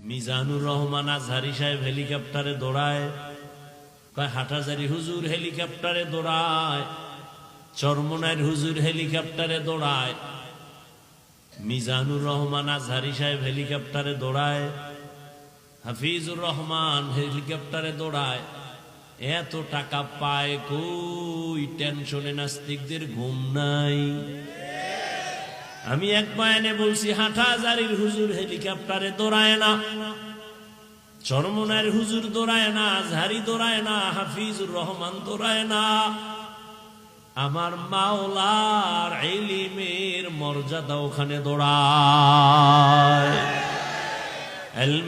মিজানুর রহমান আজহারি সাহেব হেলিকপ্টারে দৌড়ায়, কয় হাটহাজারী হুজুর হেলিকপ্টারে দৌড়ায়, চরমনাইর হুজুর হেলিকপ্টারে দৌড়ায়, মিজানুর রহমান আজহারি সাহেব হেলিকপ্টারে দৌড়ায়, হাফিজুর রহমান হেলিকপ্টারে দৌড়ায়। এত টাকা পায় কই? টেনশনে নাস্তিকদের ঘুম নাই। আমি এক বয়ানে বলছি হাটহাজারীর হুজুর হেলিকপ্টারে দৌড়ায় না, চরমনাইর হুজুর দৌড়ায় না, আজহারি দৌড়ায় না, হাফিজুর রহমান দৌড়ায় না। আমার মাওলার ইলমের মর্যাদা ওখানে দৌড়ায়।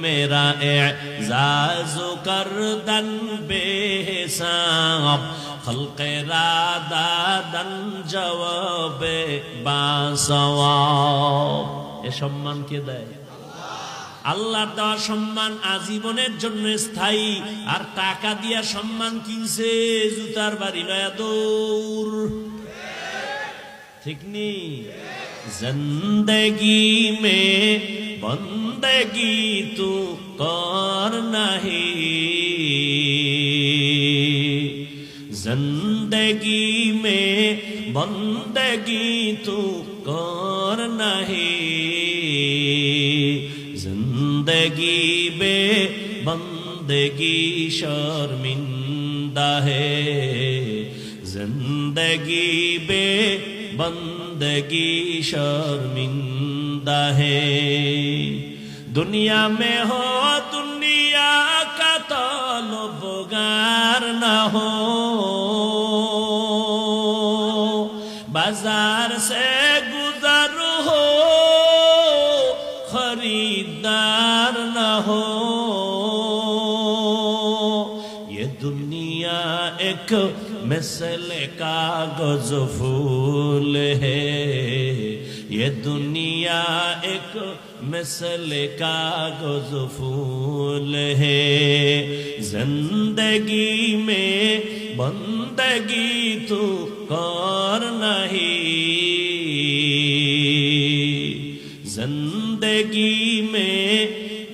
মেরা এজাজু করদন বেহিসাব, খলকে রাদাদন জওয়াবে বাসওয়াব। এ সম্মান কে দেয়? আল্লাহর দেওয়া সম্মান আজীবনের জন্য স্থায়ী। আর টাকা দিয়া সম্মান কিনছে, জুতার বাড়ি লয়া দৌড়। ঠিক নি? জিন্দগি মে বন্দগি তু কর নাহি, জিন্দগি মে বন্দগি তু কর নাহি, जिंदगी बे बंदगी शर्मिंदा है, जिंदगी बे बंदगी शर्मिंदा है। दुनिया में हो दुनिया का तलबगार न हो, बाजार से गुजर हो खरीदार न हो। ये दुनिया एक मिसल कागज फूल है, ये दुनिया एक मिसल कागज फूल है। जिंदगी में बंदगी तू कर नहीं, जिंदगी में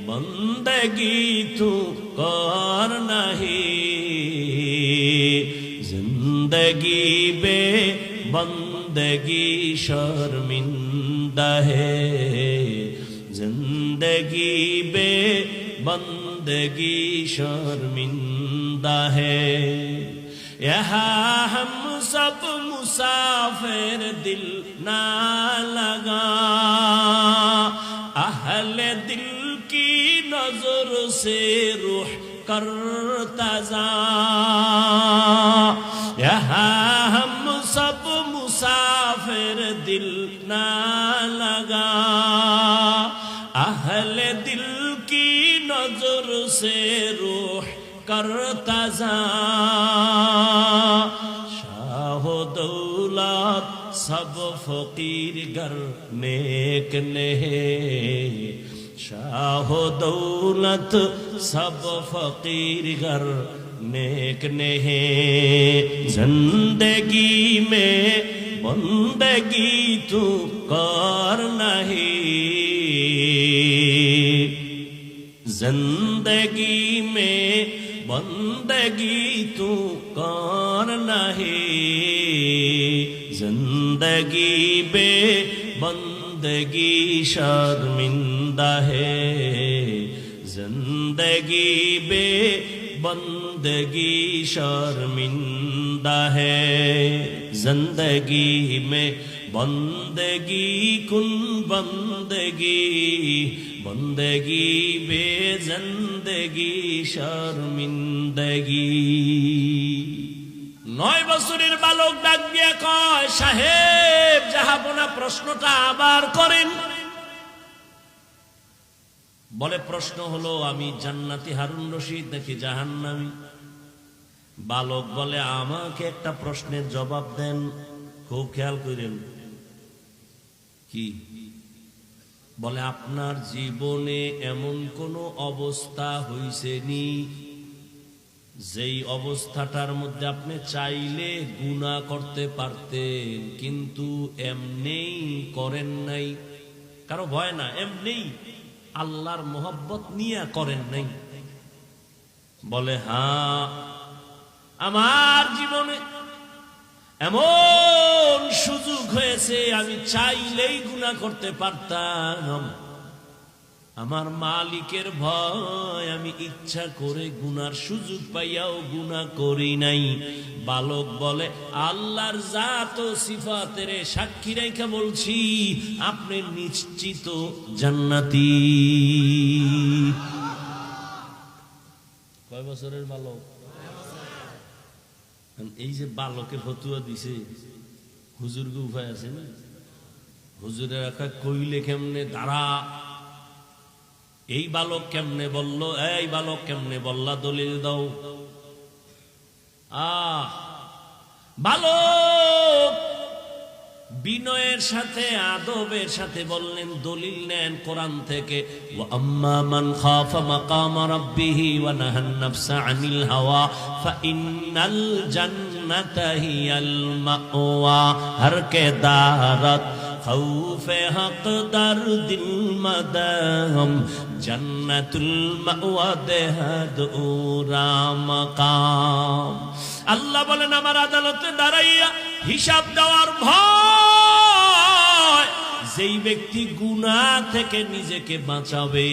बंदगी तू कर नहीं, जिंदगी बे बंदगी शर्मिंदा है, जिंदगी बे बंदगी शर्मिंदा है। यहाँ हम सब मुसाफिर दिल ना लगा, अहले दिल की नजर से रूह करता जा। यहाँ हम सब मुसाफिर दिल ना लगा, अहले दिल की नजर से रूह करता जा। शाह दौलत सब फकीर घर नेक नहीं, शाह दौलत सब फकीर घर नेक नहीं। जिंदगी में बंदगी तू कर नहीं, जिंदगी में बंदगी तू कर नहीं, जिंदगी बे बंदगी शर्मिंदा है, जिंदगी बे बंदगी शर्मिंदा है। जिंदगी में बंदगी कुन बंदगी, बंदगी बे जिंदगी शर्मिंदगी। 9 বছরের বালক ডাক দিয়ে কয়, সাহেব জাহাপনা প্রশ্নটা আবার করেন। বলে, প্রশ্ন হলো আমি জান্নাতি হারুন রশিদ নাকি জাহান্নামী? বালক বলে, আমাকে একটা প্রশ্নের জবাব দেন। খুব খেয়াল করেন। কি বলে, আপনার জীবনে এমন কোন অবস্থা হইছেনি যেই অবস্থাটার মধ্যে আপনি চাইলে গুনাহ করতে পারতেন কিন্তু এমনিই করেন নাই? কারো ভয় না, এমনিই আল্লাহর মোহব্বত নিয়ে করেন নাই? বলে হ্যাঁ, আমার জীবনে এমন সুযোগ হয়েছে আমি চাইলেই গুনাহ করতে পারতাম, আমার মালিকের ভয় আমি ইচ্ছা করে গুনার সুযোগ পাইয়াও গুনাহ করি নাই। বালক বলে আল্লাহর জাত ও সিফাতের সাক্ষী রেখে বলছি আপনি নিশ্চিত জান্নাতি। কয় বছরের বালক? এই যে বালকে ফতুয়া দিছে, হুজুরকে উপায় আছে না? হুজুরের একা কইলে কেমনে দাঁড়া, এই বালক কেমনে বলল, এই বালক কেমনে বললা, দলিল দাও। বালক বিনয়ের সাথে আদবের সাথে বললেন, দলিল নেন কোরআন থেকে, ওয়া আম্মা মান খাফা মাকাম রাব্বিহি ওয়া নাহান নাফসা আনিল হাওয়া ফাইন্নাল জান্নাতা হিয়াল মাওয়া। হর কে দারাত খৌফে হক দার দিল মাদাম জান্নাতুল মাওয়া দেহাদ উরা মাকাম। আল্লাহ বলেন আমার আদালতে দাঁড়াইয়া হিসাব দেওয়ার ভয় যেই ব্যক্তি গুনাহ থেকে নিজেকে বাঁচাবে,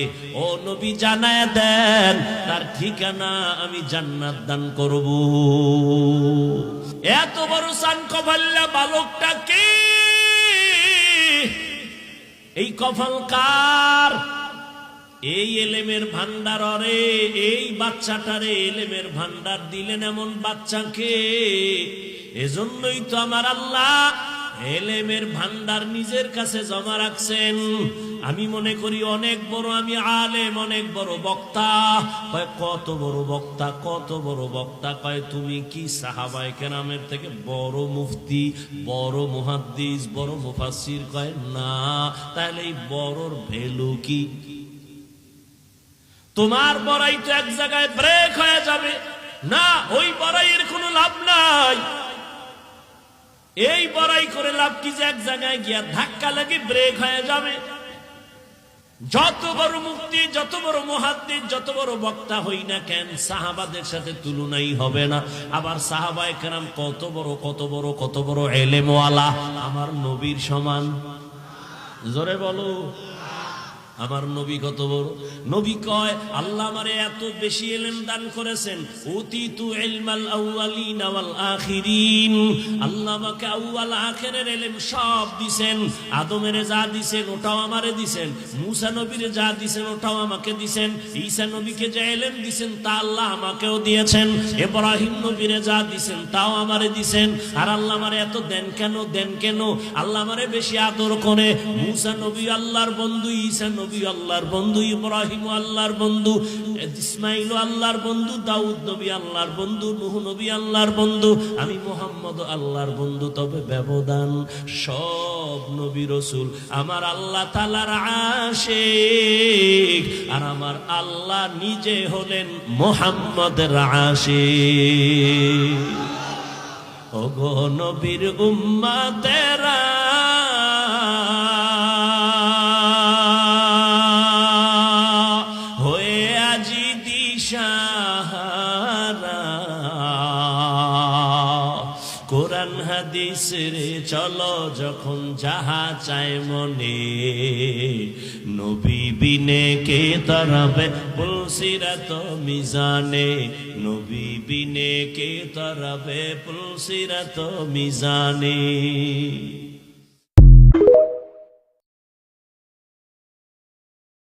ও নবী জানায় দেন তার ঠিকানা আমি জান্নাত দান করব। এত বড় সান কফাল্লা বালকটা কে? এই কফল কার? এই এলেমের ভান্ডার, রে এই বাচ্চাটারে এলেমের ভান্ডার দিলেন এমন বাচ্চাকে। এজন্যই তো আমার আল্লাহ এলেমের ভান্ডার নিজের কাছে জমা রাখছেন। আমি মনে করি অনেক বড় আমি আলেম, অনেক বড় বক্তা। কয় কত বড় বক্তা, কত বড় বক্তা? কয় তুমি কি সাহাবায়ে কেরামের থেকে বড় মুফতি, বড় মুহাদ্দিস, বড় মুফাসসির? কয় না। তাহলে এই বড়র ভ্যালু কি? তোমার বড়াই তো এক জায়গায় ব্রেক হয়ে যাবে না, ওই বড়াইয়ের কোনো লাভ নাই। এই বড়াই করে লাভ কি যে এক জায়গায় গিয়া ধাক্কা লাগে ব্রেক হয়ে যাবে? যত বড় মুফতি, যত বড় মুহাদ্দিস, যত বড় বক্তা হই না কেন, সাহাবাদের সাথে তুলনাই হবে না। আবার সাহাবায়ে কেরাম কত বড় কত বড় কত বড় এলেমওয়ালা, আমার নবীর সমান? জোরে বলো, আমার নবী কত বড়? নবী কয় আল্লাহ আমারে এত বেশি ইলম দান করেছেন, উতিতু ইলমাল আউয়ালিন ওয়াল আখিরিন। আল্লাহ আমাকে আউয়াল আখিরের ইলম সব দিবেন। আদমের যা দিবেন ওটাও আমারে দিবেন, মুসা নবীর যা দিবেন ওটাও আমাকে দিবেন, ঈসা নবীকে যে ইলম দিবেন তা আল্লাহ আমাকেও দিয়েছেন, ইব্রাহিম নবীরে যা দিবেন তাও আমারে দিবেন। আর আল্লাহ আমারে এত দেন কেন? দেন কেন? আল্লাহ আমারে বেশি আদর করে। মুসা নবী আল্লাহর বন্ধু, ঈসা নবী আল্লাহর বন্ধু, ইব্রাহিম আল্লাহর বন্ধু, ইসমাইল আল্লাহর বন্ধু, দাউদ নবী আল্লাহর বন্ধু, নূহ নবী আল্লাহর বন্ধু, আমি মুহাম্মদ আল্লাহর বন্ধু। তবে ব্যবধান, সব নবী রাসূল আমার আল্লাহ তাআলার আশিক, আর আমার আল্লাহ নিজে হলেন মুহাম্মদের আশিক। ওগো নবীর উম্মতেরা, কোরআন হাদিস রে চলো যখন যাহা চায় মনে, নবী বিনে কে তরাবে পুলসিরাত মিজানে, নবী বিনে কে তরাবে পুলসিরাত মিজানে।